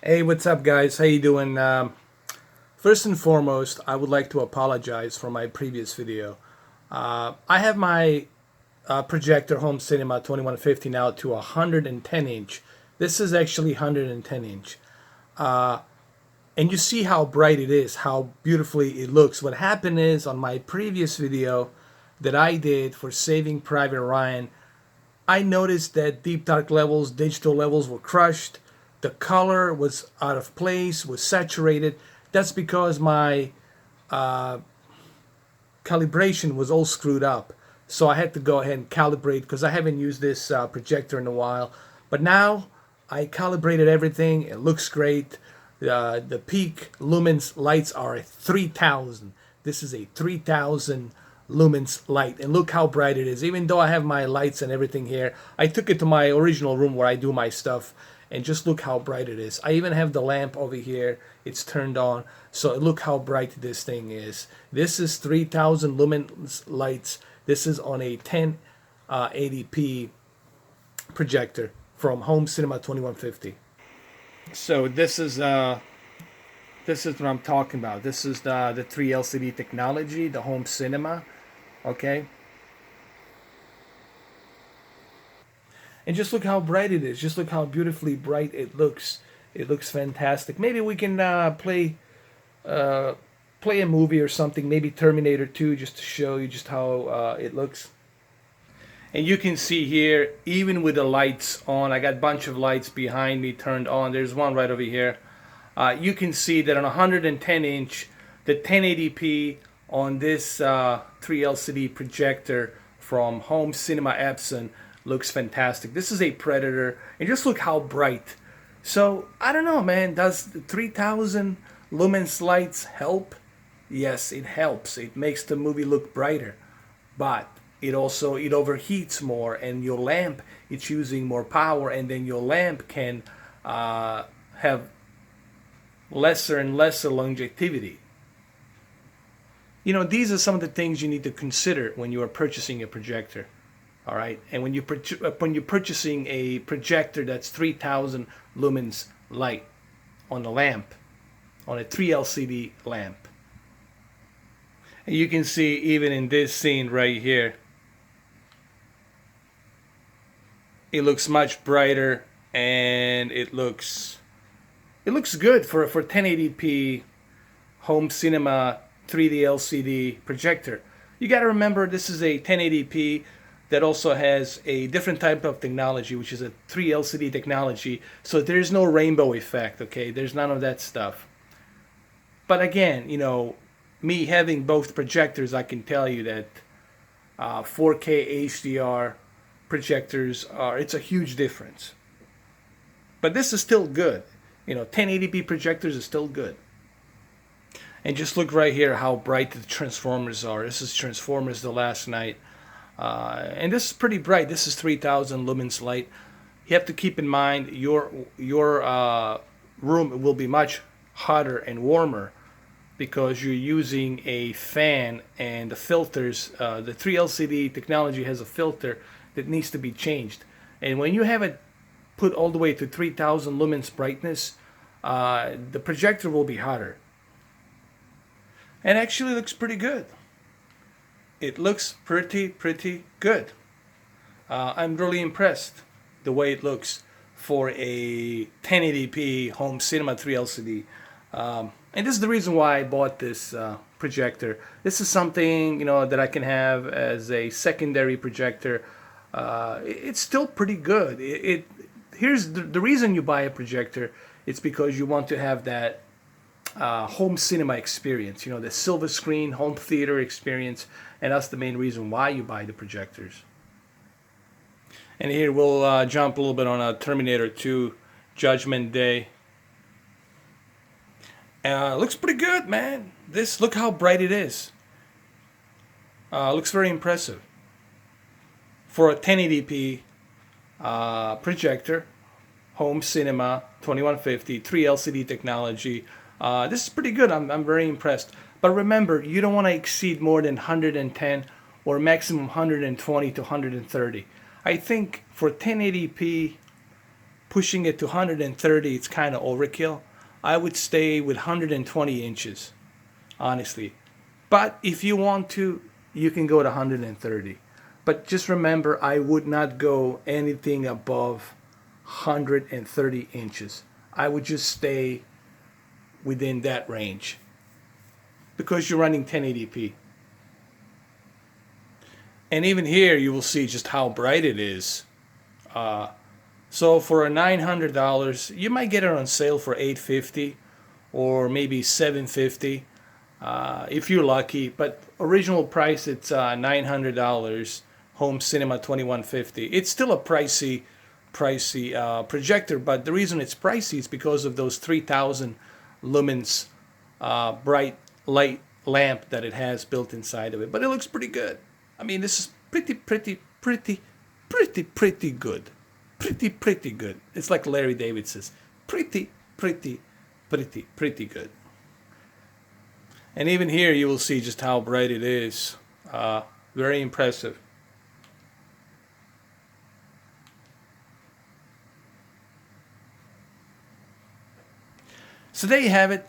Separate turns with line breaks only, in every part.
Hey, what's up, guys? How you doing? First and foremost, I would like to apologize for my previous video. I have my Projector Home Cinema 2150 now to 110 inch. This is actually 110 inch. And you see how bright it is, how beautifully it looks. What happened is on my previous video that I did for Saving Private Ryan, I noticed that deep dark levels, digital levels were crushed. The color was out of place, was saturated. That's because my calibration was all screwed up. So I had to go ahead and calibrate because I haven't used this projector in a while. But now I calibrated everything. It looks great. The peak lumens lights are at 3000. This is a 3000 lumens light, and look how bright it is. Even though I have my lights and everything here, I took it to my original room where I do my stuff, and just look how bright it is. I even have the lamp over here, it's turned on, so look how bright this thing is. This is 3000 lumens lights. This is on a 1080p projector from Home Cinema 2150. So this is what I'm talking about. This is the 3 LCD technology, the Home Cinema. Okay. And just look how bright it is. Just look how beautifully bright it looks. It looks fantastic. Maybe we can play a movie or something. Maybe Terminator 2, just to show you just how it looks. And you can see here, even with the lights on, I got a bunch of lights behind me turned on. There's one right over here. You can see that on 110 inch, the 1080p on this 3 LCD projector from Home Cinema EPSON looks fantastic. This is a Predator, and just look how bright. So I don't know, man, does the 3000 lumens lights help? Yes, it helps. It makes the movie look brighter, but it overheats more, and your lamp, it's using more power, and then your lamp can have lesser and lesser longevity. You know, these are some of the things you need to consider when you are purchasing a projector. All right, and when you're purchasing a projector that's 3000 lumens light on a lamp, on a 3 LCD lamp. And you can see even in this scene right here, it looks much brighter, and it looks good for 1080p Home Cinema 3D LCD projector. You got to remember, this is a 1080p that also has a different type of technology, which is a 3 LCD technology. So there's no rainbow effect, okay? There's none of that stuff. But again, you know, me having both projectors, I can tell you that 4K HDR projectors it's a huge difference. But this is still good. You know, 1080p projectors is still good. And just look right here how bright the transformers are. This is Transformers The Last Night. And this is pretty bright. This is 3000 lumens light. You have to keep in mind your room will be much hotter and warmer because you're using a fan, and the filters, the 3 LCD technology has a filter that needs to be changed. And when you have it put all the way to 3000 lumens brightness, the projector will be hotter. And actually looks pretty good. It looks pretty good. I'm really impressed the way it looks for a 1080p Home Cinema 3 LCD. And this is the reason why I bought this projector. This is something, you know, that I can have as a secondary projector. It's still pretty good. Here's the reason you buy a projector. It's because you want to have that home cinema experience, you know, the silver screen home theater experience, and that's the main reason why you buy the projectors. And here we'll jump a little bit on a Terminator 2 Judgment Day. Looks pretty good, man. Look how bright it is. Looks very impressive for a 1080p projector, Home Cinema 2150 3 LCD technology. This is pretty good. I'm very impressed. But remember, you don't want to exceed more than 110 or maximum 120 to 130. I think for 1080p pushing it to 130, it's kind of overkill. I would stay with 120 inches, honestly. But if you want to, you can go to 130. But just remember, I would not go anything above 130 inches. I would just stay within that range because you're running 1080p. And even here, you will see just how bright it is. So for a $900, you might get it on sale for $850 or maybe $750 if you're lucky. But original price, it's $900. Home Cinema 2150. It's still a pricey projector, but the reason it's pricey is because of those 3,000 lumens bright light lamp that it has built inside of it. But it looks pretty good. I mean, this is pretty good. Pretty good. It's like Larry David says, pretty good. And even here, you will see just how bright it is. Very impressive. So there you have it.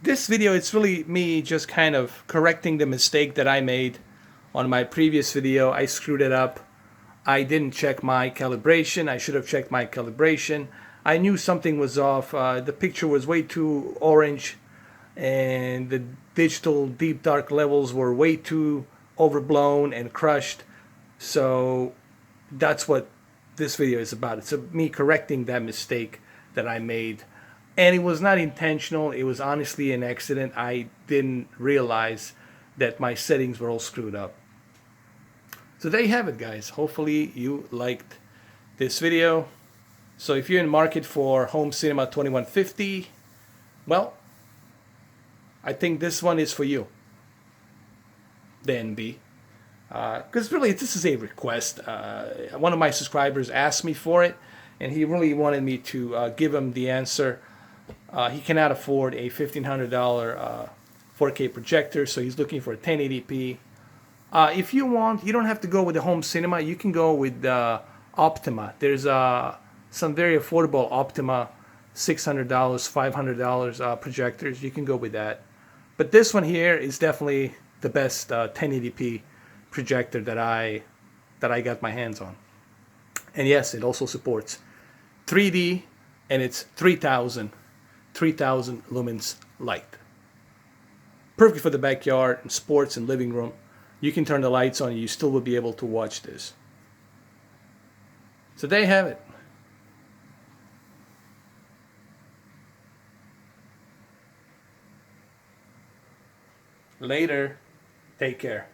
This video, it's really me just kind of correcting the mistake that I made on my previous video. I screwed it up. I didn't check my calibration. I should have checked my calibration. I knew something was off. The picture was way too orange and the digital deep dark levels were way too overblown and crushed. So that's what this video is about. It's me correcting that mistake that I made. And it was not intentional. It was honestly an accident. I didn't realize that my settings were all screwed up. So there you have it, guys. Hopefully you liked this video. So if you're in the market for Home Cinema 2150, well, I think this one is for you. The NB. Because really, this is a request. One of my subscribers asked me for it, and he really wanted me to give him the answer. He cannot afford a $1,500 4K projector, so he's looking for a 1080p. If you want, you don't have to go with the Home Cinema. You can go with Optima. There's some very affordable Optima, $600, $500 projectors. You can go with that. But this one here is definitely the best 1080p projector that I got my hands on. And yes, it also supports 3D, and it's 3,000 lumens light. Perfect for the backyard and sports and living room. You can turn the lights on and you still will be able to watch this. So there you have it. Later. Take care.